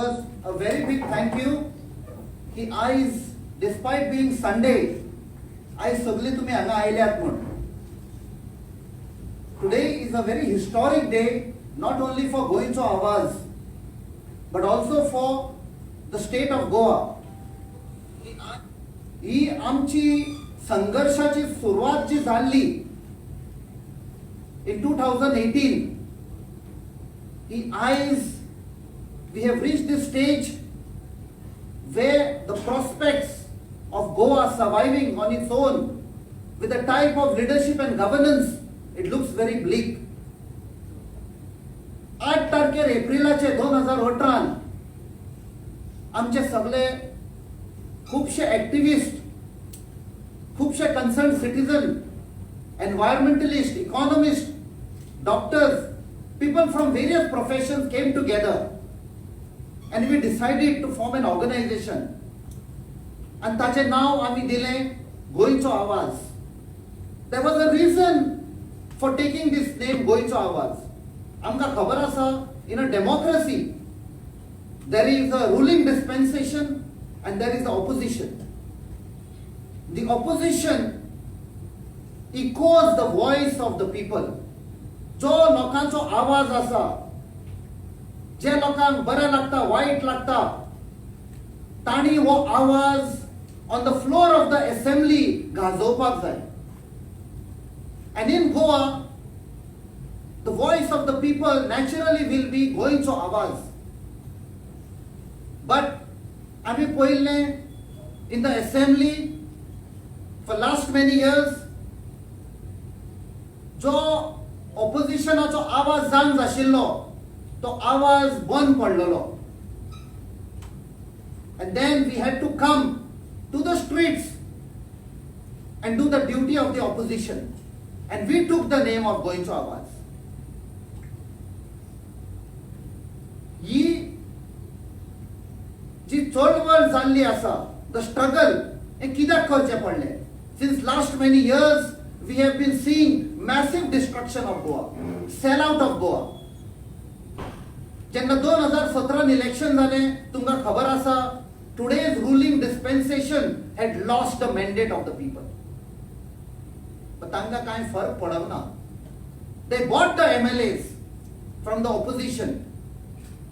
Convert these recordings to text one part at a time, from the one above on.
A very big thank you की आयज despite being Sunday आयज सगळे तुम्ही हांगा आयल्यात म्हण. Today is a very historic day not only for गोंयचो आवाज but also for the state of Goa. ही आमची संघर्षाची सुरुवात जी झाली in 2018 ही आयज we have reached this stage where the prospects of Goa surviving on its own with the type of leadership and governance, it looks very bleak. 8 तारखेर एप्रिलाचे 2018 आमचे सगळे खूबशे activist, खूबशे concern citizen, environmentalists, economists, doctors, people from various professions came together. And we decided to form an organization. And ताचे नाव आमी दिलें गोंयचो आवाज. There was a reason for taking this name गोंयचो आवाज. आमकां खबर आसा, in a democracy, there is a ruling dispensation and there is the opposition. The opposition echoes the voice of the people. जो लोकांचो आवाज आसा, जे लोकांक बरें लागता वायट लागता ताणी हो आवाज on the floor of the assembly गाजोवपाक जाय. And in Goa the voice of the people naturally will be गोंयचो आवाज. But आमी पळयल्लें in the assembly for last many years जो ऑपोजिशनाचो आवाज जावन आशिल्लो तो आवाज बंद पडलेलो. And then we had to come to the streets and do the duty of the opposition. And we took the name of गोंयचो आवाज. ही जी चळवळ जाल्ली आसा, the struggle, हे कित्याक करचें पडलें? Since last many years we have been seeing massive destruction of Goa, sellout of Goa. जेन्ना 2017 इलेक्शन जालें, तुमकां खबर आसा, today's ruling dispensation had lost the mandate of the people. पण तांकां कांय फरक पडक ना. They bought the MLAs from the opposition.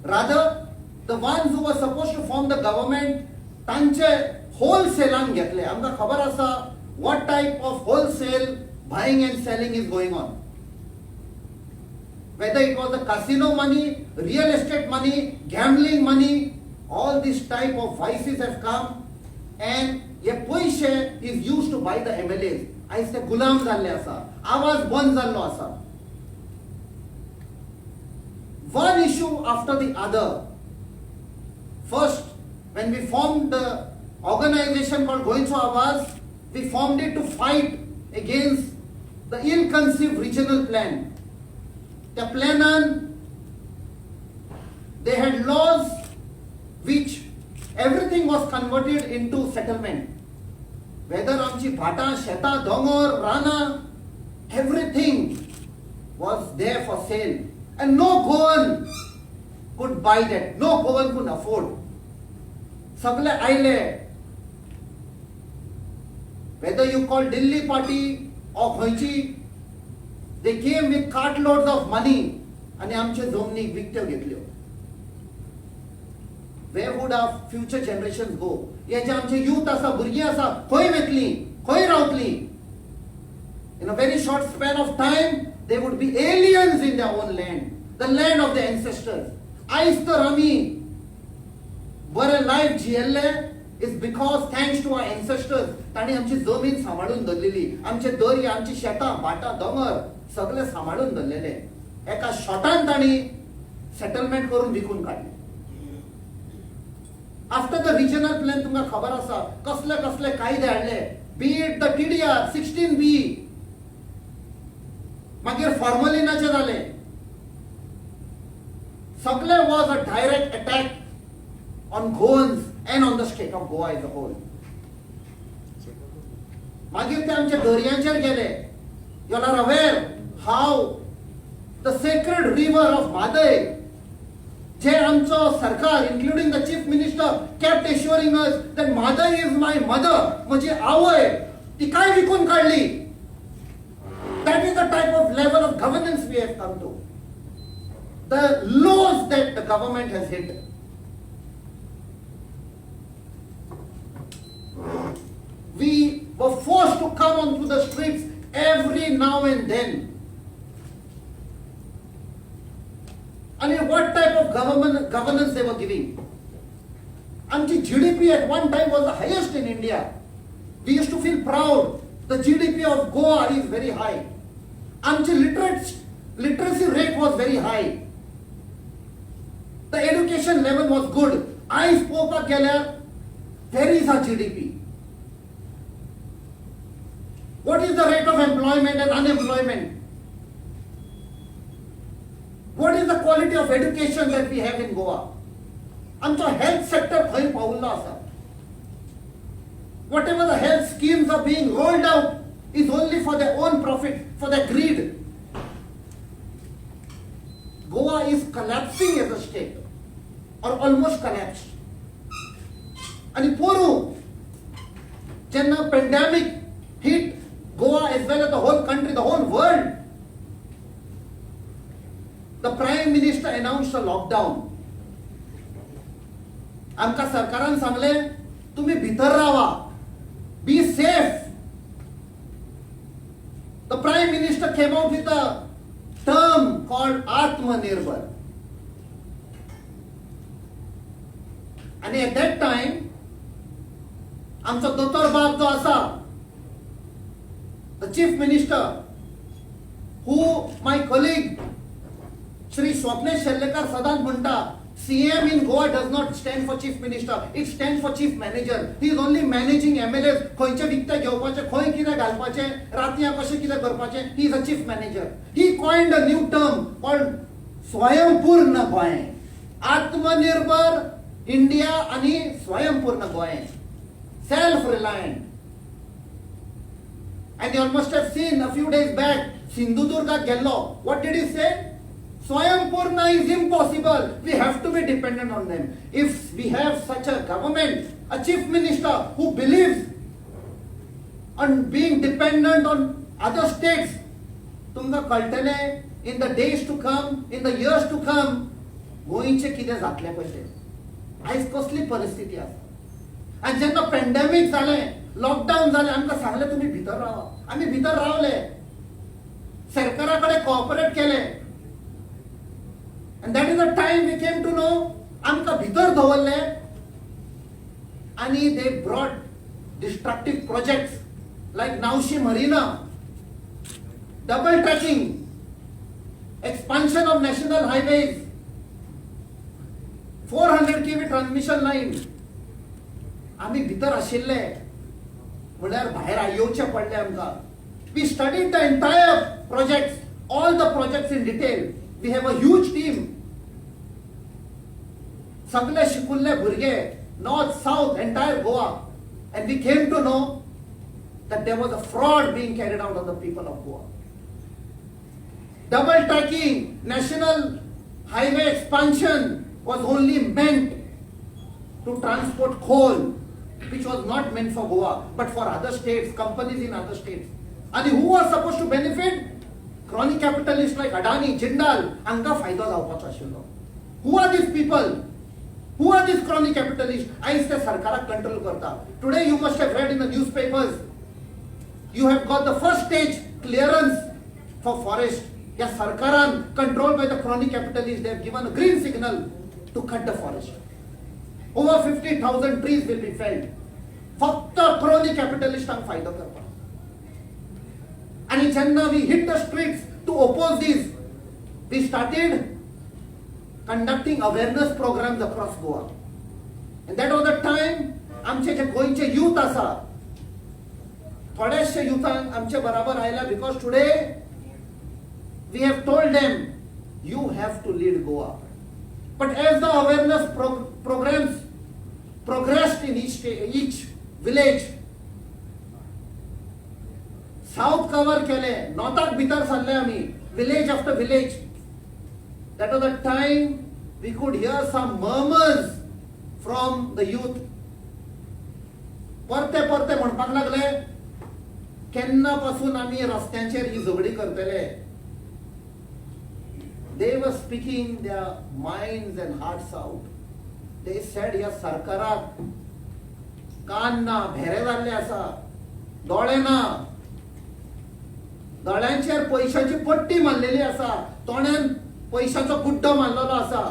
Rather, the ones who were supposed to form the government, तांचे wholesale घेतले. आमकां खबर आसा what type of wholesale buying and selling is going on. Whether it was the casino money, real estate money, gambling money, all these type of vices have come, and ye पैसे is used to buy the MLAs. आयज ते गुलाम जाल्ले आसा, आवाज बंद जाल्लो आसा. One issue after the other. First, when we formed the organization called गोंयचो आवाज, we formed it to fight against the ill-conceived regional plan. The planan, they had laws which everything was converted into settlement. Whether amchi bhata, sheta, dongor, rana, everything was there for sale. And no Goan could buy that. No Goan could afford. Sagle aile. Whether you call Delhi party or Khonchi, they came with cartloads of money आणि आमचे जमनी विकत्यो घेतल्यो. Where would our future generations go? हे जे आमचे youth आसा, भुरगीं आसा, खंय वतली, खंय रावतली? In a very short span of time, they would be aliens in their own land, the land of their ancestors. आयज तर आमी बरे life जियेल्ले is because thanks to our ancestors. ताणी आमची जमीन सांबाळून दवरलेली, आमचे दर्या, आमची शेतां, भाटां, दोंगर सगळे सांबाळून दवरलेले. एका शॉटान ताणी सेटलमेंट करून विकून काडले. आफ्टर द रिजनल प्लॅन तुमकां खबर आसा कसले कसले कायदे हाडले. बी इट द TDR 16B, मागीर फॉर्मलिनाचे जाले. सगळे was a direct attack on Goans and on the state of Goa as a whole. मागीर ते आमचे दर्यांचेर गेले. You are aware how the sacred river of Madai जे आमचो सरकार including the chief minister kept assuring us that mother is my mother, म्हणजे आवय ती काय विकून काढली. That is the type of level of governance we have come to. The lows that the government has hit. We were forced to come onto the streets every now and then. I mean, what type of governance they were giving? Amchi GDP at one time was the highest in India. We used to feel proud. The GDP of Goa is very high. Amchi literacy rate was very high. The education level was good. I spoke up where is our GDP? What is the rate of employment and unemployment? What is the quality of education that we have in Goa? आमचो health sector खंय पावुल्लो आसा. Whatever the health schemes are being rolled out is only for their own profit, for their greed. Goa is collapsing as a state, or almost collapsed. And poru, jenna pandemic hit Goa as well as the whole country, the whole world, the Prime Minister announced a lockdown. आमका सरकारान सांगले तुम्ही भितर राहा, be safe. The Prime Minister came out with a term called Atmanirbhar. And at that time, आमचा दोतोर बाब जो आसा, the Chief Minister, who my colleague Shri Swapnesh Shellekar Sadan म्हणटा, CM in Goa does not stand for Chief Minister, it stands for Chief Manager. He is only managing MLAs, खंयचे विकते घेवपाचे, खंय कितें घालपाचे, रातया कशें कितें करपाचे. He is a Chief Manager. He coined a new term called स्वयंपूर्ण गोंय. आत्मनिर्भर इंडिया आणि स्वयंपूर्ण Goa. Self-reliant. And you must have seen a few days back, Sindhudurga गेल्लो. What did he say? Swayambhurna is impossible. We have to be dependent on them. If we have such a government, a chief minister who believes on being dependent on other states, तुमका कळटले in the days to come, in the years to come, गोंयचे कितें जातले पळय. आयज कसली परिस्थिती आसा. आनी जेन्ना पॅन्डेमीक जालें, लॉकडावन जालें, आमकां सांगलें तुमी भितर रावा. आमी भितर रावले. सरकारा कडेन कोऑपरेट केलें. And that is the time we came to know आमकां भितर दवरले आणि they brought destructive projects like Naushi Marina, double tracking, expansion of national highways, 400 kV transmission line. आम्ही भितर आशिल्ले म्हळ्यार भायर येवचे पडले आमकां. We studied the entire projects, all the projects in detail. We have a huge team. सगळे शिकुल्ले भुरगे, north, south, entire Goa. And we came to know that there was a fraud being carried out on the people of Goa. Double tracking, national highway expansion was only meant to transport coal, which was not meant for Goa, but for other states, companies in other states. And who was supposed to benefit? Crony capitalists like Adani, Jindal, हांकां फायदो जावपाचो आशिल्लो. Who are these people? Who are these crony capitalists? आयज ते सरकाराक control करता. Today you must have read in the newspapers, you have got the first stage clearance for forest. या सरकारान controlled by the crony capitalists, they have given a green signal to cut the forest. Over 50,000 trees will be felled. फक्त crony capitalists फायदो करता. And जेन्ना we hit the streets to oppose this, we started conducting awareness programs across Goa. And that was the time आमचे जे गोंयचे youth आसा, थोडेशे युथांक आमचे बराबर आयला, because today we have told them you have to lead Goa. But as the awareness programs progressed in each village, south cover केले, northak भितर सरले आमी, village after village. That was the time we could hear some murmurs from the youth. परते परते म्हणपाक लागले, केन्ना पासून आमी रस्त्यांचेर ही झगडी करतले. They were speaking their minds and hearts out. They said ह्या सरकाराक कान ना, भेरे जाल्ले आसा, दोळे ना, दोळ्यांचेर पैशाची पट्टी मारलेली आसा, तोंडान पैशाचो गुड्डो मारलेलो आसा.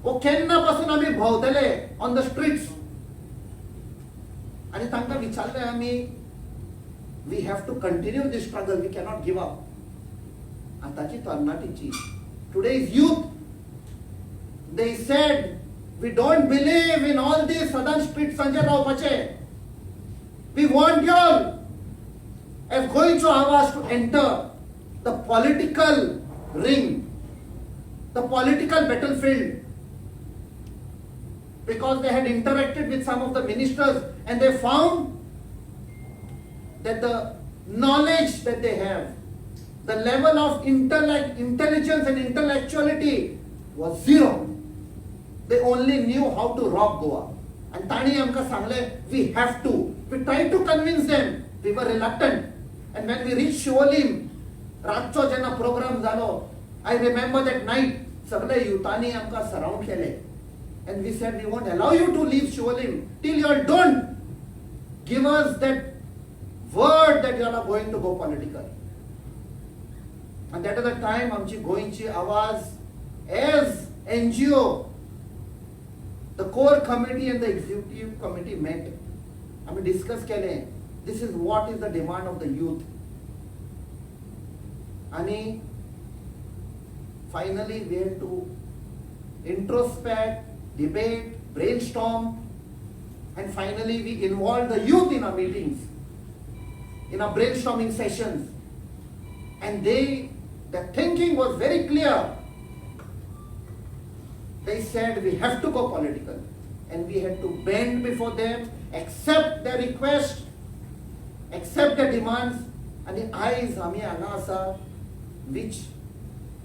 वो केन्ना पासून आमी भोंवतले ऑन द स्ट्रीट्स. आणि तांकां विचारले आमी, we have to continue this struggle, we cannot give up. आताची तरणाटीची, today's youth, they said we don't believe in all these सदन स्ट्रीट्सांचेर रावपाचे. We want you all as Goincho Awaz to enter the political ring, the political battlefield, because they had interacted with some of the ministers and they found that the knowledge that they have, the level of intelligence and intellectuality was zero. They only knew how to rob Goa. And Tani amka sangle, we have to. We tried to convince them. We were reluctant. And when we reached Shivolim, रातचो जेन्ना programme जालो, I remember that night, सगळे युथांनी आमकां surround केले. And we said, we won't allow you to leave Shivolim till you all don't give us that word that you are going to go political. And that is the time आमची गोंयची आवाज as NGO, the core committee and the executive committee met. आमी discuss केले. This is what is the demand of the youth. And finally we had to introspect, debate, brainstorm, and finally we involved the youth in our meetings, in our brainstorming sessions. And the thinking was very clear. They said we have to go political. And we had to bend before them, accept their request, accept the demands, and the eyes Ami Anasa, which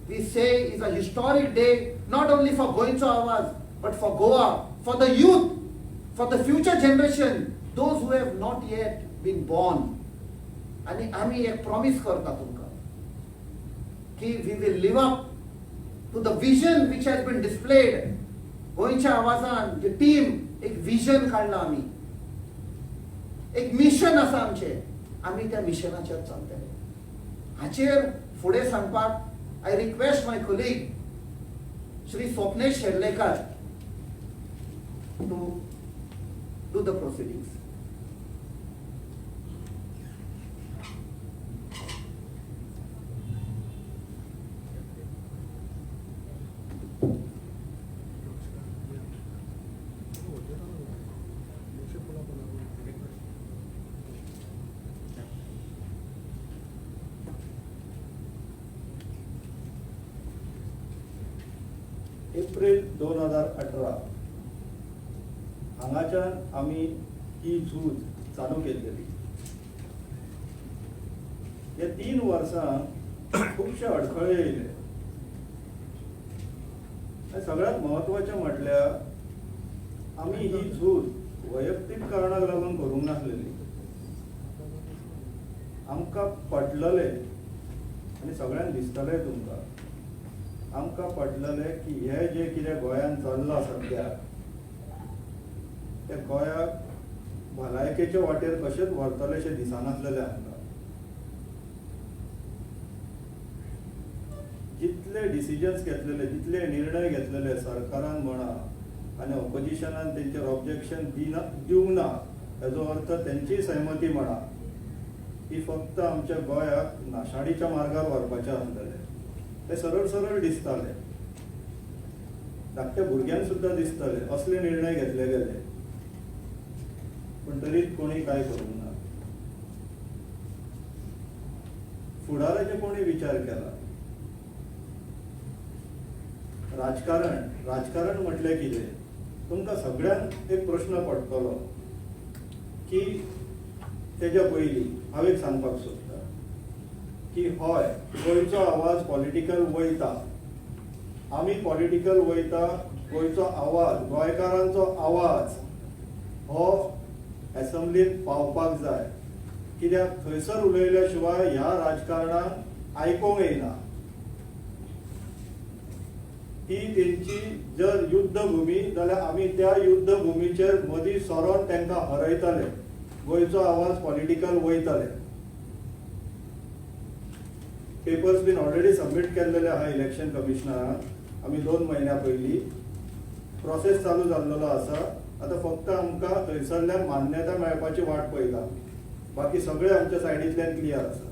we say is a historic day, not only for Goincho Awaz, but for Goa, for the youth, for the future generation, those who have not yet been born. And Ami ek promise karta tumka, ki we will live up to the vision which has been displayed. Goincho Awazan, the team, ek vision काढला आम्ही. एक mission आसा आमचे, आम्ही त्या मिशनाचेर चलतले. हाचेर फुडें सांगपाक I request my colleague Shri Swapnesh Sherlekar to do the proceedings. April 2018 हांगाच्यान आमी ही झूज चालू केल्ली. हे 3 वर्सां खुबशे अडखळे येयले. सगळ्यात महत्वाचें म्हटल्यार आमी ही झूज वैयक्तीक कारणाक लागून करूंक नासलेली. आमकां पटलेलें आनी सगळ्यांक दिसतलें तुमकां, आमकां पटलेलें की हे जे कितें गोंयांत चल्लां सद्या ते गोंयाक भलायकेचे वाटेर कशेंच व्हरतलेशें दिसनासलेलें आमकां. जितले डिसिजन्स घेतलेले, जितले निर्णय घेतलेले सरकारान म्हणा आनी ऑपोजिशनान तेंचेर ऑब्जेक्शन दिवंक ना, हेजो अर्थ तेंची सहमती म्हणा की फक्त आमच्या गोंयाक नाशाडीच्या मार्गार व्हरपाचें आसलेलें. ते सरळ सरळ दिसताले, धाकट्या भुरग्यांक सुद्दां दिसताले असले निर्णय घेतले गेले. पण तरीच कोणी काय करूंक ना. फुडाराचे कोणी विचार केला. राजकारण म्हटलें कितें? तुमकां सगळ्यांक एक प्रश्न पडटलो की तेज्या पयलीं हांव एक सांगपाक सोदतां की हय, गोंयचो आवाज पॉलिटिकल वयता, आमी पॉलिटिकल वयता, गोंयचो आवाज, गोंयकारांचो आवाज हो असेंब्लीत पावपाक जाय. कित्याक थंयसर उलयल्या शिवाय ह्या राजकारणाक आयकोंक येना. ही तेंची जर युद्ध भूमी जाल्यार आमी त्या युद्ध भूमीचेर मदीं सरोन तांकां हरयतले. गोंयचो आवाज पॉलिटिकल वयतले. पेपर्स बीन ऑलरेडी सबमीट केल्लेले आहा इलेक्शन कमिशनराक. आमी 2 म्हयन्या पयलीं प्रोसेस चालू जाल्लो आसा. आतां फक्त आमकां थंयसरल्यान मान्यता मेळपाची वाट पळयता. बाकी सगळे आमच्या सायडींतल्यान क्लियर आसा.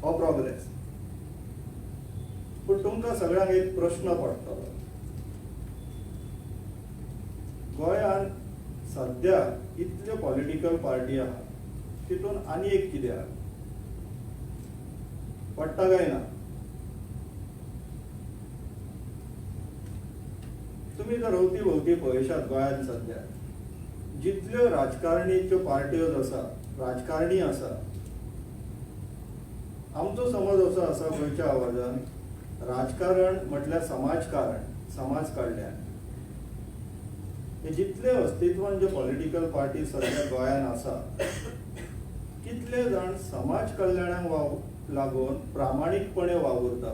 हो प्रोग्रेस. पूण तुमकां सगळ्यांक एक प्रश्न पडटलो. गोंयांत सद्याक इतल्यो पॉलिटिकल पार्टी आहा, तितून आनी एक कितें आहा? पडटा काय ना? तुम्ही जर अवती भोवती पळयशात गोंयांत सद्या जितल्यो राजकारणीच्यो पार्ट्यो आसा, राजकारणी आसा, आमचो समज असो आसा गोंयच्या आवाजान, राजकारण म्हटल्यार समाजकारण, समाज कल्याण. हे जितले अस्तित्वान जे पॉलिटिकल पार्टी सद्या गोंयांत आसा, कितले जाण समाज कल्याणाक लागून प्रामाणीकपणे वावुरता.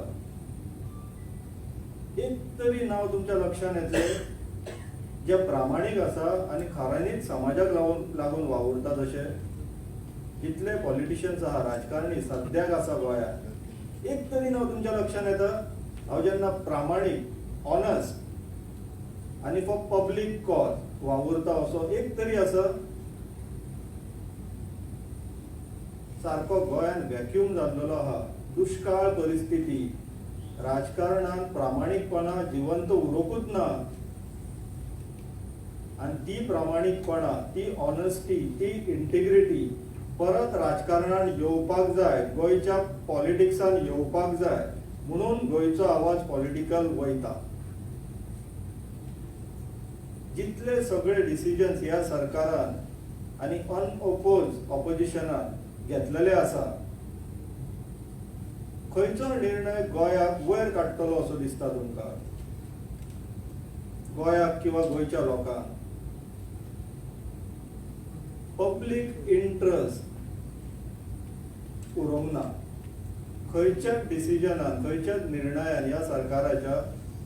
एक तरी नाव तुमच्या लक्षात येतले जे प्रामाणीक आसा आनी खऱ्यांनीच समाजाक लागून वावुरता. जशे जितले पॉलिटिशियन्स आहा, राजकारणी सद्याक आसा गोंयांत, एक तरी नाव तुमच्या लक्षात येता? हांव जेन्ना प्रामाणीक, ऑनस्ट आनी फॉर पब्लीक कॉज वावुरता असो एक तरी आसा? सारको गोंयांत व्हॅक्यूम जाल्लो आहा. दुष्काळ परिस्थिती. राजकारणात प्रामाणीकपणा जिवंत उरोकूच ना. आणि ती प्रामाणिकपणा, ती ऑनेस्टी, ती इंटिग्रिटी परत राजकारणात येवपाक जाय, गोंयच्या पॉलिटिक्सान येवपाक जाय. म्हणून गोंयचो आवाज पॉलिटिकल वयता. जितले सगळे डिसिजन्स ह्या सरकारान आनी अनओपोज ऑपोजिशनान घेतलेले आसा, खंयचो निर्णय गोंयाक वयर काडटलो असो दिसता तुमकां? गोंयाक किंवा गोंयच्या लोकांक पब्लीक इंट्रस्ट उरोंक ना. खंयच्याच डिसिजनान, खंयच्याच निर्णयान ह्या सरकाराच्या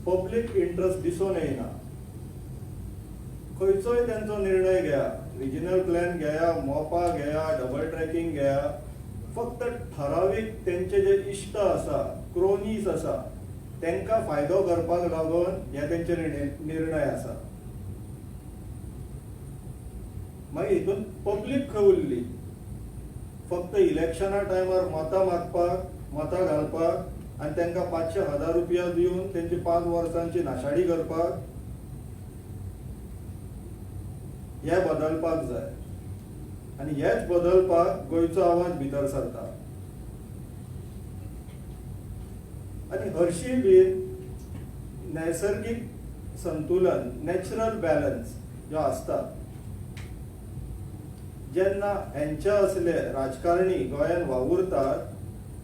पब्लीक इंट्रस्ट दिसून येना. खंयचोय त्यांचो निर्णय घेया, रिजनल प्लॅन घेया, मोपा घेया, डबल ट्रॅकिंग घेया, फक्त ठरावीक तेंचे जे इश्ट आसा, क्रोनीज आसा, तांकां फायदो करपाक लागून हे तेंचे निर्णय आसा. मागीर हितून पब्लीक खंय उरली? फक्त इलेक्शना टायमार मतां मागपाक, मतां घालपाक आनी तांकां 500,000 रुपया दिवन तेंची 5 वर्सांची नाशाडी करपाक. हे बदलपाक जाय. आनी हेच बदलपाक गोंयचो आवाज भितर सरता. आनी हरशीं बीन नैसर्गीक संतुलन, नॅचरल बॅलन्स जो आसता, जेन्ना हेंचे असले राजकारणी गोंयांत वावुरतात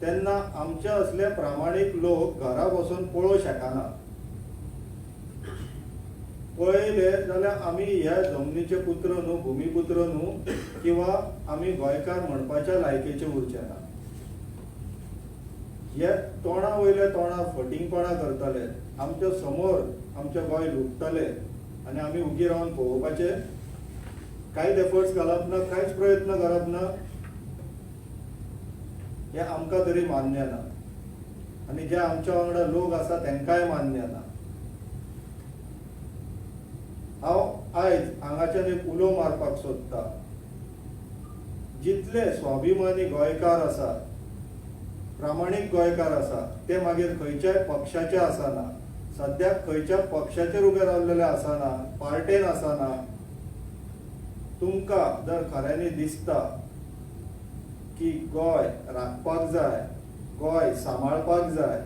तेन्ना आमचे असले प्रामाणीक लोक घरा बसून पळोवंक शकना. पळयले जाल्यार आमी ह्या जमनीचे पुत्र न्हू, भुमीपुत्र न्हू, किंवा आमी गोंयकार म्हणपाच्या लायकेचे उरचे ना. हे तोंडा वयले तोंडार फटिंगपणा करतले, आमच्या समोर आमचें गोंय लुटतले आनी आमी उगी रावन पळोवपाचे. कांयच एफर्ट्स घालप ना, कांयच प्रयत्न करप ना, हे आमकां तरी मान्य ना. आनी जे आमच्या वांगडा लोक आसा तांकांय मान्य ना. हांव आयज हांगाच्यान एक उलो मारपाक सोदता. जितले स्वाभिमानी गोंयकार आसा, प्रामाणीक गोंयकार आसा, ते मागीर खंयच्याय पक्षाचे आसना, सद्याक खंयच्या पक्षाचेर उबे रावलेले आसना, पार्टेन आसना. तुमकां जर खऱ्यांनी दिसता की गोंय राखपाक जाय, गोंय सांबाळपाक जाय,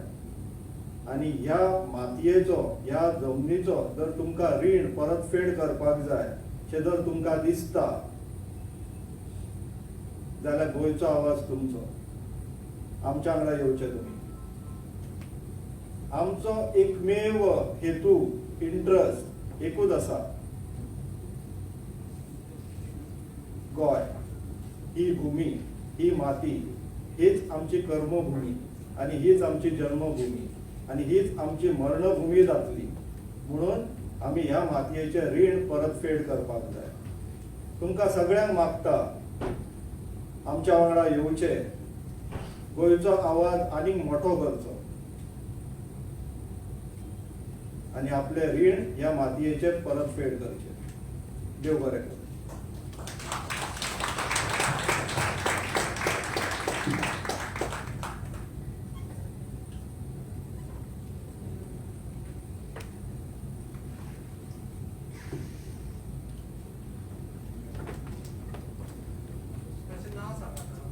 आनी ह्या मातयेचो, ह्या जमनीचो जर तुमकां रीण परतफेड करपाक जाय अशें जर तुमकां दिसता, जाल्यार गोंयचो आवाज तुमचो. आमच्या वांगडा येवचें तुमी. आमचो एकमेव हेतू इंटरेस्ट एकूच आसा, गोय ही भूमी, ही माती हीच आमची कर्मभूमी आणि हीच आमची जन्मभूमी आणि हीच आमची मरणभूमी जातली. म्हणून आम्ही ह्या मातयेचे रीण परतफेड करपाक जाय. तुमकां सगळ्यांक मागता आमच्या वांगडा येवचे, गोंयचो आवाज आनीक मोठो करचो आणि आपले रीण ह्या मातयेचे परतफेड करचे. देव बरें करूं.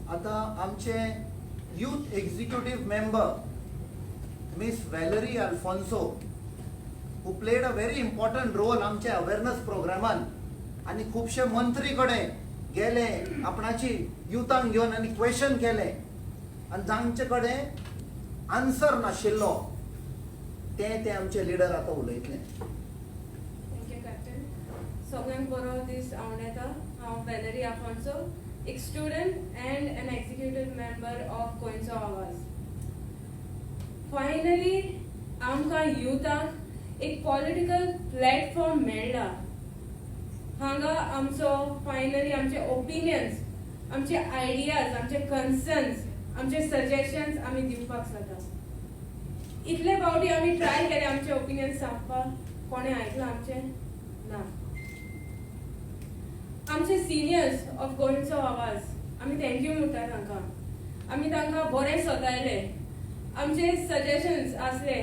आता आमचे youth executive member miss Valerie Alfonso who played a very important role आमच्या अवेअरनेस प्रोग्रामान आणि खुबशे मंत्री कडेन गेले, आपणाची युथांक घेवन आनी क्वेश्चन केले आणि जांचे कडेन आन्सर नाशिल्लो ते आमचे लिडर आता उलयतले. Thank you captain. सगळ्यांक बरो दीस हांव येता. हांव व्हॅलरी अल्फॉन्सो, एक student and an executive member of Goencho Avaaz. Finally आमकां युथाक एक पॉलिटिकल प्लॅटफॉर्म मेळ्ळा. हांगा आमचो फायनली आमचे ओपिनियन्स, आमचे आयडियाज, आमचे कन्सर्न्स, आमचे सजेशन्स आमी दिवपाक जाता. इतले फावटी आमी ट्राय केले आमचे ओपिनियन्स सांगपाक, कोणे आयकला आमचे ना. आमचे सिनियर्स ऑफ गोंयचो आवाज आमी थँक्यू म्हणटा तांकां. आमी तांकां बरें सतायले. आमचे सजेशन्स आसले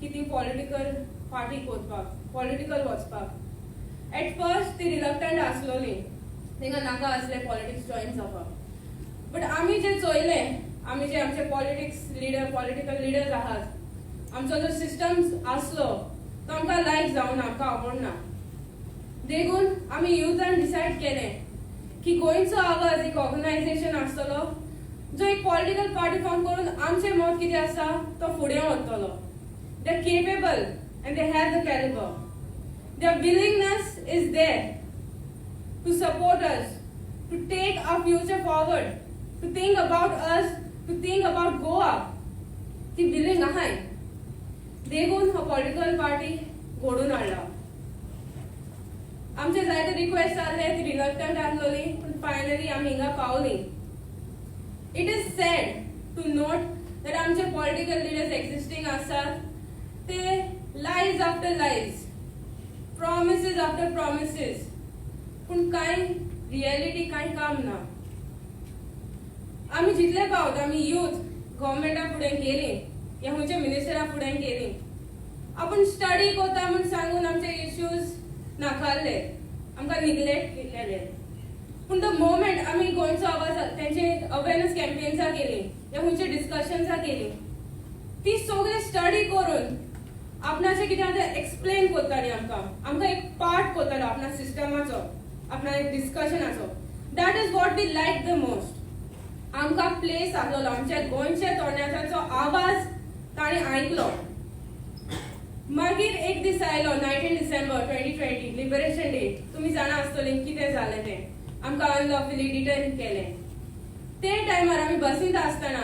की ती पॉलिटिकल पार्टी वचपाक, पॉलिटिकल वचपाक. एट फर्स्ट ती रिलक्टंट आसलोली, तांकां नाका आसले पॉलिटिक्स जॉईन जावपाक. बट आमी जे चोयले, आमी जे आमचे पॉलिटिकल लिडर्स आहात, आमचो जो सिस्टम आसलो तो आमकां लायक जावना, आमकां आवडना. देखून आमी युथान डिसायड केलें की गोंयचो आवाज एक ऑर्गनायझेशन आसतलो जो एक पॉलिटिकल पार्टी फॉर्म करून आमचें मत कितें आसा तो फुडें व्हरतलो. They are capable and they have the calibre. Their willingness is there to support us, to take our future forward, to think about us, to think about Goa. ती विलिंग आहाय. देखून हो पॉलिटिकल पार्टी घडून हाडला. आमचे जायते रिक्वेस्ट जाल्ले, ती रिलक्टंट आसलोली, पण फायनली आमी हिंगा पावली. It is sad to note that आमचे पॉलिटिकल लिडर्स एक्झिस्टिंग आसात ते lies after lies, promises after promises, पूण कांय रियलिटी कांय काम ना. आमी जितले पावत आमी यूथ गव्हर्नमेंटा फुडें गेली, ह्या खंयच्या मिनिस्टरा फुडें गेली. आपण स्टडी करता म्हूण सांगून आमचे इश्यूज नाकारले, आमकां निग्लेक्ट केलेले. पूण द मोमेंट आमी गोंयचो आवाज तेंचे अवेअरनेस कॅम्पेन्सां केली, या खंयचे डिस्कशन्सां केली, ती सगळे स्टडी करून आपणाचें कितें आसा तें एक्सप्लेन करताली आमकां एक पार्ट करतालो आपणा सिस्टमाचो, आपणा एक डिस्कशनाचो. That is what we like the most. आमकां प्लेस आसलो, आमच्या गोंयच्या तरणाट्यांचो आवाज ताणें आयकलो. मागीर एक दीस आयलो 19 डिसेंबर 2020, लिबरेशन डे. तुम्ही जाणा आसतली कितें जालें तें. आमकां अनलॉफुली डिटेन केलें. ते टायमार आमी बसींत आसतना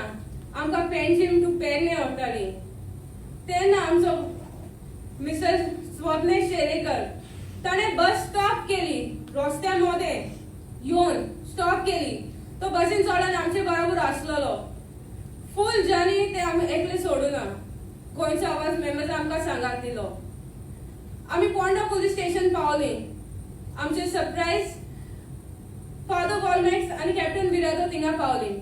आमकां पेंजीम टू पेडणे व्हरताली. तेन्ना आमचो मिस्टर स्वप्नेश शेरेकर ताणें बस स्टॉप केली, रस्त्या मदें येवन स्टॉप केली. तो बसीन चडून आमचे बरोबर आसलेलो. फूल जर्नी ते आमी एकले सोडूना. गोंयचो आवाज मेंबर्स आमकां सांगात दिलो. आमी पोंडा पुलीस स्टेशन पावली. आमचे सरप्राईज फादर वॉलमॅक्स आणि कॅप्टन बिरादो थिंगा पावली.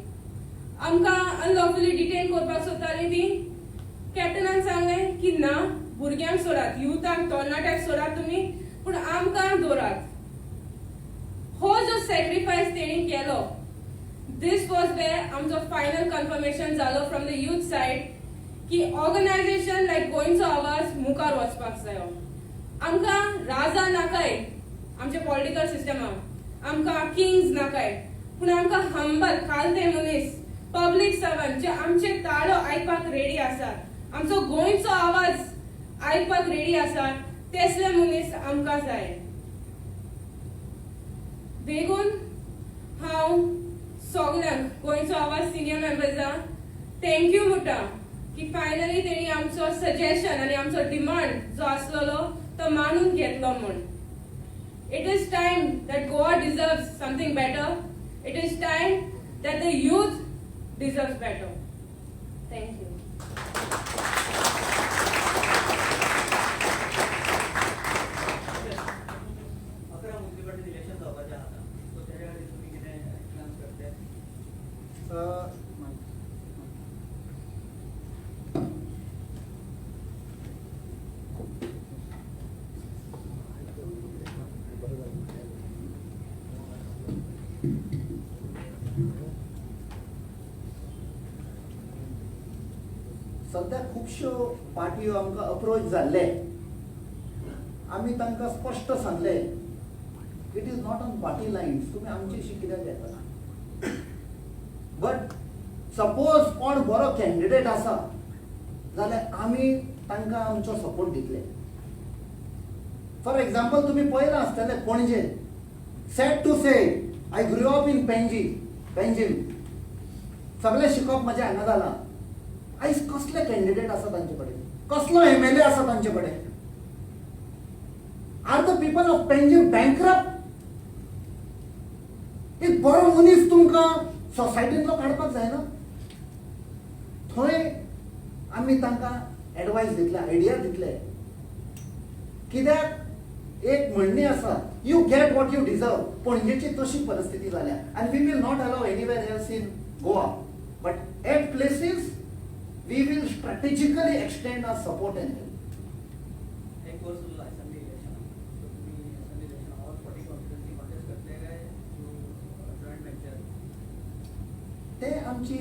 आमकां अनलॉफुली डिटेन करपाक सोदताली ती. कॅप्टनान सांगलें की ना, भुरग्यांक सोडात, युथांक तरणाट्यांक सोडात तुमी, पूण आमकां दवरात. हो जो सॅक्रिफायस तेणी केलो, दिस वॉज वेर आमचो फायनल कन्फर्मेशन जालो फ्रॉम द यूथ सायड की ऑर्गनायझेशन लायक गोंयचो आवाज मुखार वचपाक जायो. आमकां राजा नाकाय आमच्या पॉलिटिकल सिस्टमाक, आमकां किंग्स नाकाय, पूण आमकां हंबल कालते मनीस, पब्लीक सर्वंट जे आमचे ताळो आयकपाक रेडी आसात, आमचो गोंयचो आवाज आयकपाक रेडी आसात तसले मनीस आमकां जाय. देखून हांव सगळ्यांक गोंयचो आवाज सिनियर मेंबर्सांक थँक्यू म्हणटा की फायनली तेणी आमचो सजेशन आनी आमचो डिमांड जो आसलेलो तो मानून घेतलो म्हूण. It is time that Goa deserves something better. It is time that the youth deserves better. Thank you. अकरा मुन्सिपालिटी इलेक्शन जावपाचें आसा सो तेच्या खातीर तुमी कितें प्लॅन्स करता? सध्या खुबश्यो पार्टयो आमकां अप्रोच जाल्ले. आमी तांकां स्पश्ट सांगले it is not on party Lions, तुमी आमचेशी कित्याक येता. बट सपोज कोण बरो कॅन्डिडेट आसा जाल्यार आमी तांकां आमचो सपोर्ट दितले. फॉर एग्जाम्पल तुमी पळयलां आसतलें Panaji, sad to say I grew up in Panjim, सगळें शिकप म्हजें हांगा जालां. आयज कसले कॅन्डिडेट आसा तांचे कडेन, कसलो MLA आसा तांचे कडेन. Are the people of Panjim bankrupt? एक बरो मनीस तुमकां सोसायटींतलो काडपाक जायना. थंय आमी तांकां एडवायस दितले, आयडिया दितले. कित्याक एक म्हणणी आसा, you get what you deserve. पणजेची तशी परिस्थिती जाल्या आनी we will not allow anywhere else in Goa, but at places we will strategically extend our support and help. एक वर्ष उरला असेंब्ली इलेक्शन, सो तुमी assembly election all 40 constituency contest करतले काय जॉईंट वेंचर? ते आमची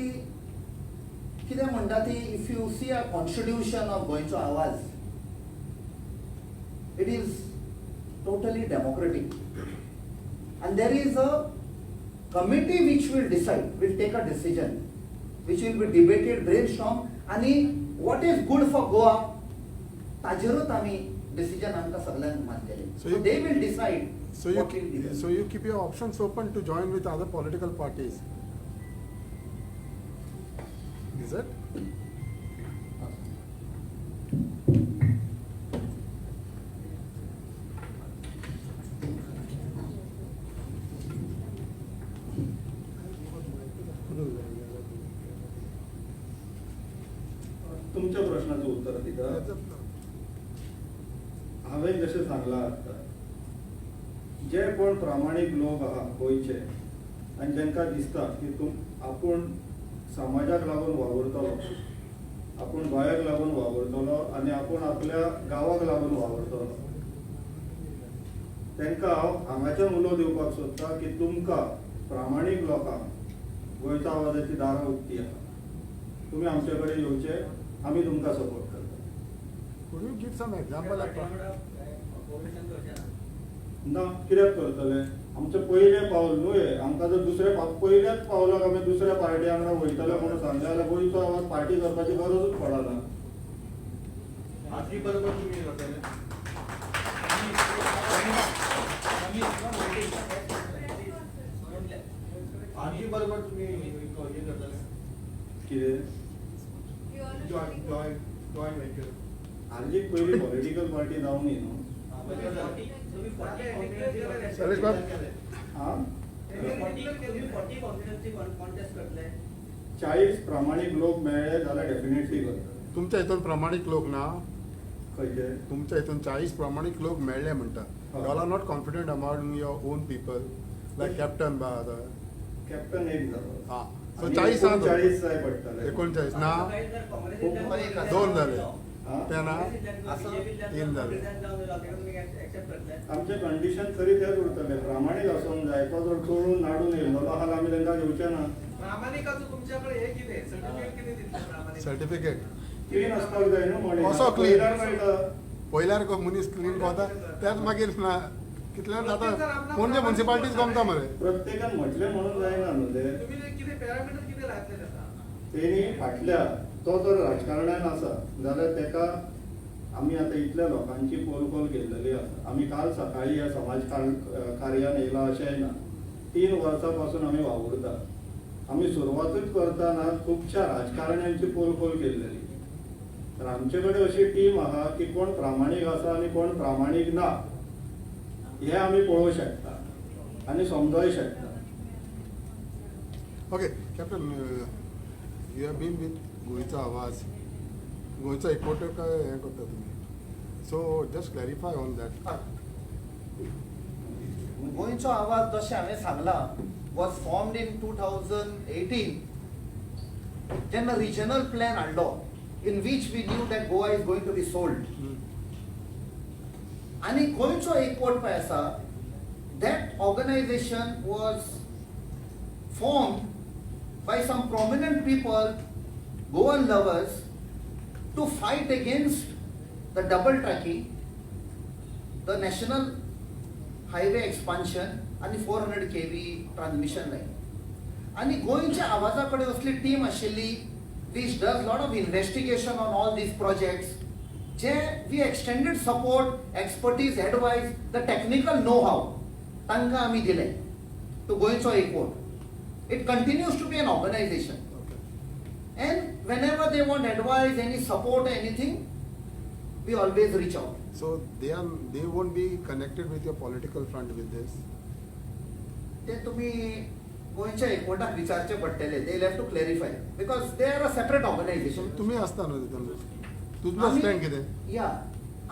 कितें म्हणटा ती, if you see a constitution of Goencho Avaaz, it is totally democratic and there is a committee which will decide, will take a decision, which will be debated, brainstorm, आणि what is good for Goa ताजेरूच आमी decision आमकां सगळ्यांक मानलेले. So they will decide what will be. So you keep your options open to join with other political parties. Is it? तुमच्या प्रश्नाचं उत्तर दिता. हांवें जशें सांगलां आतां, जे कोण प्रामाणीक लोक आहा गोंयचे आनी जांकां दिसता की आपूण समाजाक लागून वावुरतलो, आपूण गोंयाक लागून वावुरतलो आनी आपूण आपल्या गांवाक लागून वावुरतलो, तांकां हांव हांगाच्यान उलो दिवपाक सोदतां की तुमकां प्रामाणीक लोकांक गोंयच्या आवाजाची दारां उक्तीं आहा. तुमी आमचे कडेन येवचे, आमी तुमकां सपोर्ट करता. Could you give some example of कोविशन करचें ना? ना, कित्याक करतले? आमचें पयलें पावल न्हू हें. आमकां जर दुसरें पयल्याच पावलाक आमी दुसऱ्या पार्टी वांगडा वयतले म्हणून सांगले जाल्यार गोंयचो आवाज पार्टी करपाची गरजूच पडना. आजी बरोबर तुम्ही करतले? आजी बरोबर तुम्ही हे करतले? कितें? Joint venture. आजीक पयली पॉलिटिकल पार्टी जावं न्ही न्हू. तुम्ही 40 शैलेश बाब. हां, कॉन्स्टिट्युएंसी कॉन्टेस्ट करतले? 40 प्रामाणीक लोक मेळ्ळे जाल्यार डेफिनेटली करता. तुमच्या हितून प्रामाणीक लोक ना? खंयचे? तुमच्या हितून 40 प्रामाणीक लोक मेळ्ळे म्हणटा. हा. You all are not confident among your own people, like Captain बा other. कॅप्टन एक जालो. हा. So आनी 40 आहा 39 जाय पडटले. 39 ना? काँग्रेस दोन झाले. हां? ते ना? तीन झाले. आमचे कंडिशन तरी तेच उरतले. प्रामाणीक आसूंक जाय. तो जर चोरून नाडून येयलो जाल्यार आमी तांकां घेवचे ना. प्रामाणिकाचं तुमच्याकडे हे किती सर्टिफिकेट किती दिसतं प्रामाणिक? सर्टिफिकेट क्लीन आसपाक जाय न्हू मॉडेल. कसो clean? पयल्यार मेळटा. पयल्यार मनीस क्लीन कोता त्याच मागीर ना कितल्यार जाता पणजे म्युनिसिपालिटीज गमता मरे. प्रत्येकान म्हटलें म्हणून जायना न्हू ते. तुम्ही ते किती पॅरामीटर किती लायतले त्याचा? तेणी फाटल्या तो जर राजकारण्यान आसा जाल्यार तेका आमी आतां इतल्या लोकांची पोलकोल केल्लेली आसा. आमी काल सकाळी ह्या समाज कार्यान येयला अशेंय ना. 3 वर्सां पासून आमी वावुरता. आमी सुरवातूच करतना खुबश्या राजकारण्यांची पोलकोल केल्लेली. तर आमचे कडेन अशी टीम आहा की कोण प्रामाणीक आसा आनी कोण प्रामाणीक ना हे आमी पळोवंक शकता आनी समजोय शकता. Okay, Captain, you have been with गोयचा आवाज. गोयचा एकवट काय हे करता तुम्ही. So just clarify on that. गोंयचो आवाज जशें हांवें सांगलां was formed in 2018 जेन्ना रिजनल प्लॅन हाडलो in which we knew that Goa is going to be sold. आणि गोंयचो एकवट पळय आसा that organization was formed by some prominent people, Goan lovers, to fight against the double tracking, the national highway expansion आणि 400 kV transmission line. आणि गोंयच्या आवाजा कडेन असली टीम आशिल्ली which does lot of investigation on all these projects, जे we extended support, expertise, advice, the technical know-how तांकां आमी दिले to गोंयचो एकवट. It continues to be an organization. Okay. And whenever they want advice, any support, anything, we always reach out. So they won't be connected with your political front with this. ते तुम्ही गोंयच्या एकवटाक विचारचे पडटले. They will have to clarify because they are a separate organization. तुम्ही असता न्हू तितून. तुजलो stand कितें? Yeah,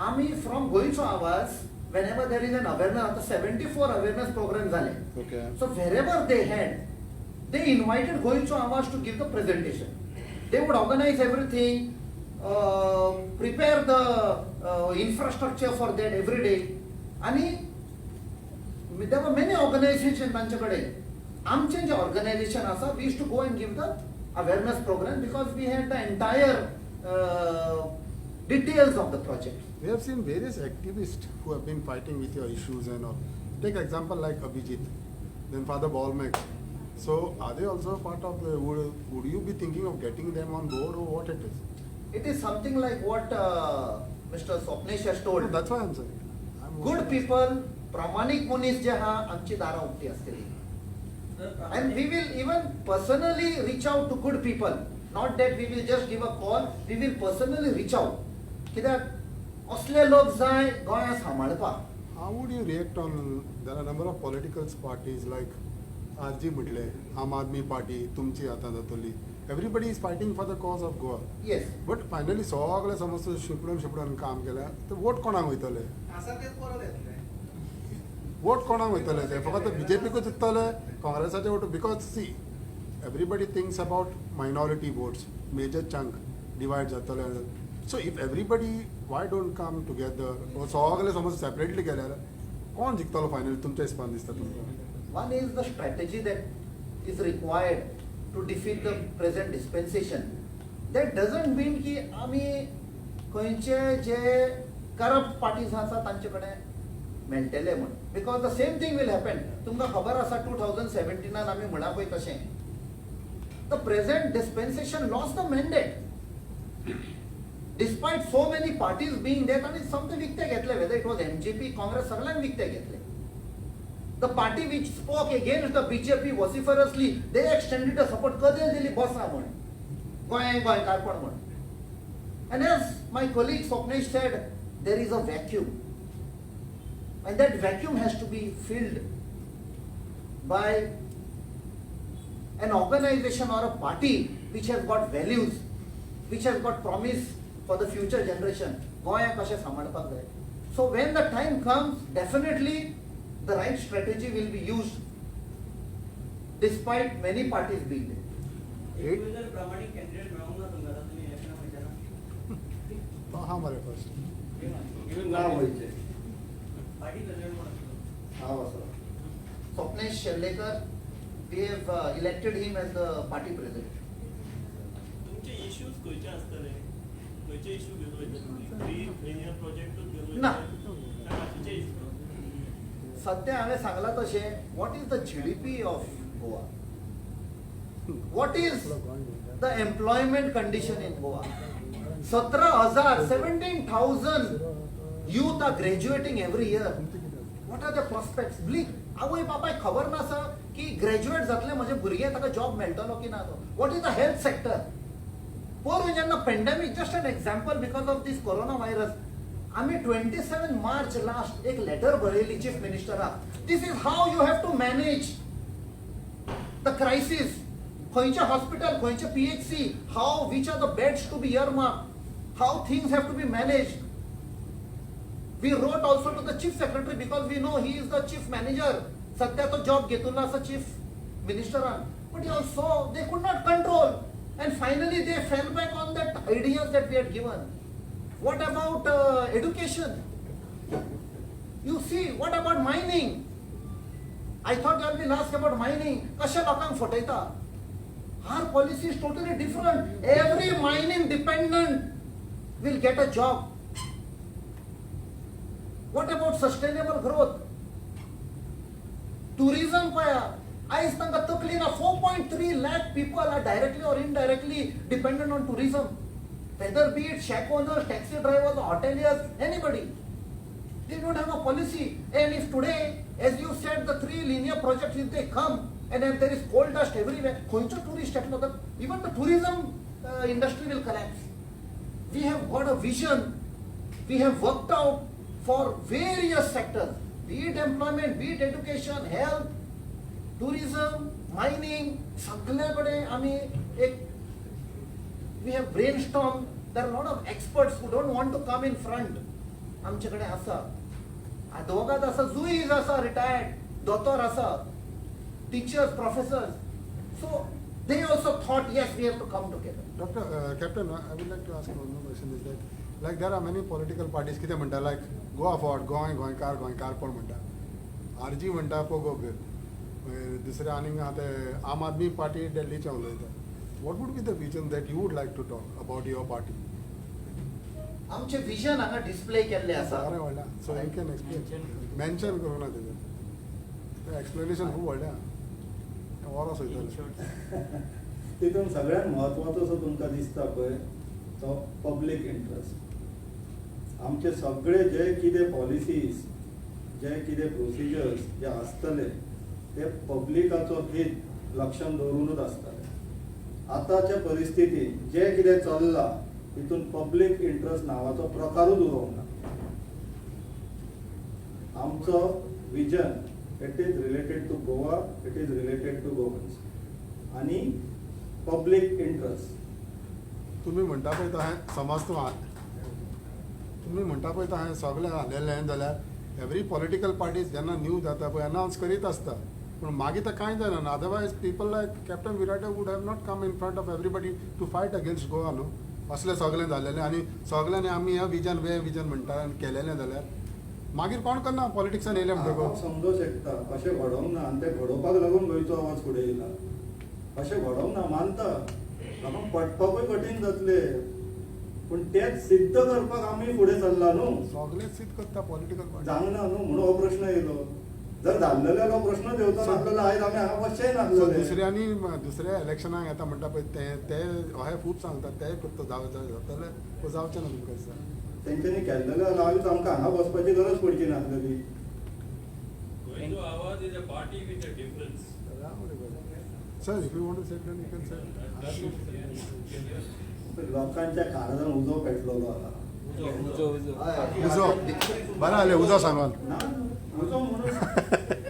आम्ही from गोंयचो आवाज whenever there is an awareness, आता 74 awareness program झाले. Okay. So wherever they had, they invited गोंयचो आवाज to give the presentation. They would organize everything, prepare the infrastructure for that every day. आणि there were many organizations तांच्याकडे. आमचे जे organization आसा, we used to go and give the awareness program because we had the entire details of the project. We have seen various activists who have been fighting with your issues and all. Take example like Abhijit, then Father Balmek. So are they also part of the, would you be thinking of getting them on board or what it is? It is something like what Mr. Swapnesh has No, told. that's why I'm saying. Good people, प्रामाणिक मनीस जे आहा आमची दारां उक्ती आसतली. And we will even personally reach out to good people. Not that we will just give a call, we will personally reach out. कित्याक असले लोक जाय गोंया सांबाळपाक. How would you react on, there are a number of political parties like आजी म्हटले, आम आदमी party तुमची हातांत जातली. Everybody is fighting for the cause of Goa. Yes. But finally सगळे समज शिपडून काम केल्या तर वोट कोणाक वयतले? असा तेच परत येतले. वोट कोणाक वयतले ते फकत बीजेपीकूच जिततले काँग्रेसाचे vote because see everybody thinks about minority votes major chunk divided जातले so if everybody why don't come together सगळे समज सेपरेटली केल्यार कोण जिखतलो फायनली तुमच्या हिसपान दिसता तुमकां? One is the strategy that is required to defeat the present dispensation. That doesn't mean की आम्ही खंयचे जे करप्ट पार्टीज आसा तांचे कडेन मेळटले म्हण. Because the same thing will happen. तुमकां खबर आसा 2017 आमी म्हणा पळय तशें the present dispensation lost the mandate despite so many parties being that आनी समथे विकते घेतले whether it was MGP Congress सगळ्यांक विकते घेतले. The party which spoke against the BJP vociferously they extended the support कदेल दिली बसा म्हण गोंयकारपण म्हण. And as my colleague Swapnesh said, there is a vacuum. And that vacuum has to be filled by an organization or a party which has got values, which has got promise for the future generation. Goya kashe samadpak jaye. So when the time comes, definitely the right strategy will be used despite many parties being there. एक वेळ जर प्रामाणिक candidate मिळवून ना तुमकां जाल्यार तुमी इलेक्शनाक वयतना हा मरे फर्स्ट नाव वयचें. पार्टी प्रेसिडेंट कोण आसलो? हांव आसा. Swapnesh Sherlekar, we have elected him as the party president. तुमचे इश्यूज खंयचे आसतले? खंयचे इश्यू घेवन वयतले तुमी? प्री प्रोजेक्टूच घेवन ना. वयतले? काय बाकीचे इश्यू? सध्या हांवें सांगलां तशें what is the GDP of Goa. What is the employment condition in Goa? 17,000 youth are graduating every year. What are the prospects? Bleak. आवय बापाय खबर नासा की ग्रॅज्युएट जातले म्हजे भुरगे ताका जॉब मेळटलो की ना तो. What is the health sector? पोर जेन्ना pandemic, just an example because of this corona virus, आम्ही 27 मार्च लास्ट एक लेटर बरयली चीफ मिनिस्टराक. This is how you have to manage the crisis. खंयचे हॉस्पिटल, खंयचे PHC, how which are the beds to be earmark, how things have to be managed. We wrote also to the chief secretary because we know he is the chief manager. सध्या तो job घेतलो आसा chief minister. But also they could not control, and finally they fell back on that ideas that we had given. What about education? You see, what about mining? I thought I will ask about mining. कशा लोकांक फटयता? Our policy is totally different. Every mining dependent will get a job. What about sustainable growth? Tourism paya. Aaj tanga takli na 4.3 lakh people are directly or indirectly dependent on tourism. Whether be it shack owners, taxi drivers, hoteliers, anybody. They don't have a policy. And if today, as you said, the 3 linear projects, if they come and then there is coal dust everywhere, koincha tourist technology, even the tourism industry will collapse. We have got a vision. We have worked out for various sectors, be it employment, be it education, health, tourism, mining, सगळ्याकडे आम्ही एक, we have brainstormed. There are a lot of experts who don't want to come in front. आमच्याकडे आसा दोगात आसा, जुईज आसा, retired दोतोर आसा, teachers, professors. So they also thought, yes, we have to come together. Dr. Captain, I would like to ask one more question. Is that like there are many political parties कितें म्हणटा, like Goa Ford, गोंयकार कोण म्हणटा, RG म्हणटा Pogo bill, दुसरे आनीक आहा ते आम आदमी पार्टी दिल्लीचे उलयता. What would be the vision that you would like to talk about your party? आमचे विजन हांगा डिस्प्ले केल्ले आसा. बरें व्हडलें, so you can explain. Mention करूं ना तेजें. एक्सप्लेनेशन खूब व्हडलें वरोस वयतलें. तितून सगळ्यात म्हत्वाचो जो तुमकां दिसता पळय तो पब्लीक इंट्रस्ट. आमचे सगळे जे कितें पॉलिसीज, जे कितें प्रोसिजर्स जे आसतले ते पब्लिकाचो हीत लक्षांत दवरूनच आसतले. आतांच्या परिस्थितीत जे कितें चल्लां तितून पब्लीक इंट्रस्ट नांवाचो प्रकारूच उरोवंक ना. आमचो vision it is related to Goa, it is related to Goans आनी पब्लीक इंट्रस्ट. तुम्ही म्हणटा पळय तशें समज तुमी म्हणटा पळय तशें सगळें जालेलें जाल्यार एवरी पॉलिटिकल पार्टीज जेन्ना न्यू जाता पळय अनावन्स करीत आसता, पूण मागीर तें कांय जायना. Otherwise people like captain Virat would have not come in front of everybody to fight against Goa न्हू. असलें सगळें जालेलें आनी सगळ्यांनी आमी हें विजन म्हणटा आनी केलेलें जाल्यार मागीर कोण करना पॉलिटिक्सान येयलें म्हणटकूच. हांव समजूं शकता अशें घडोवंक ना आनी तें घडोवपाक लागून गोंयचो आवाज फुडें येयला. अशें घडोवंक ना मानता, म्हाका पटपाकूय कठीण जातलें, पूण तेच सिद्ध करपाक आमी फुडें चल्ला न्हू. सगळेच सिद्ध करता पॉलिटिकल पार्टी. जावना न्हू म्हणून हो प्रश्न येयलो. जर जाल्लेलो जाल्यार हो प्रश्न देंवता नासलेलो आयज आमी हांगा बसचेय नासलेले. दुसऱ्यांनी दुसऱ्या इलेक्शनाक येता म्हणटा पळय ते अशें खूब सांगतात ते करता जातलें जावचें ना तुमकां दिसता. तेंच्यांनी केल्लेलो जाल्यार आयज आमकां हांगा बसपाची गरज पडची नासलेली. गोंयचो आवाज is a party with a difference. Sir, if you want to say then you can say. लोकांच्या काळजान उजो पेटलेलो आहा. उजो बरें जालें उजो सांगून. ना उजो म्हणून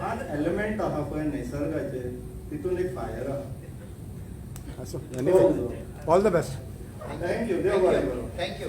आज एलिमेंट आहा पळय निसर्गाचे तितून एक फायर आहा. All the best. थँक्यू देव बरें करूं. थँक्यू.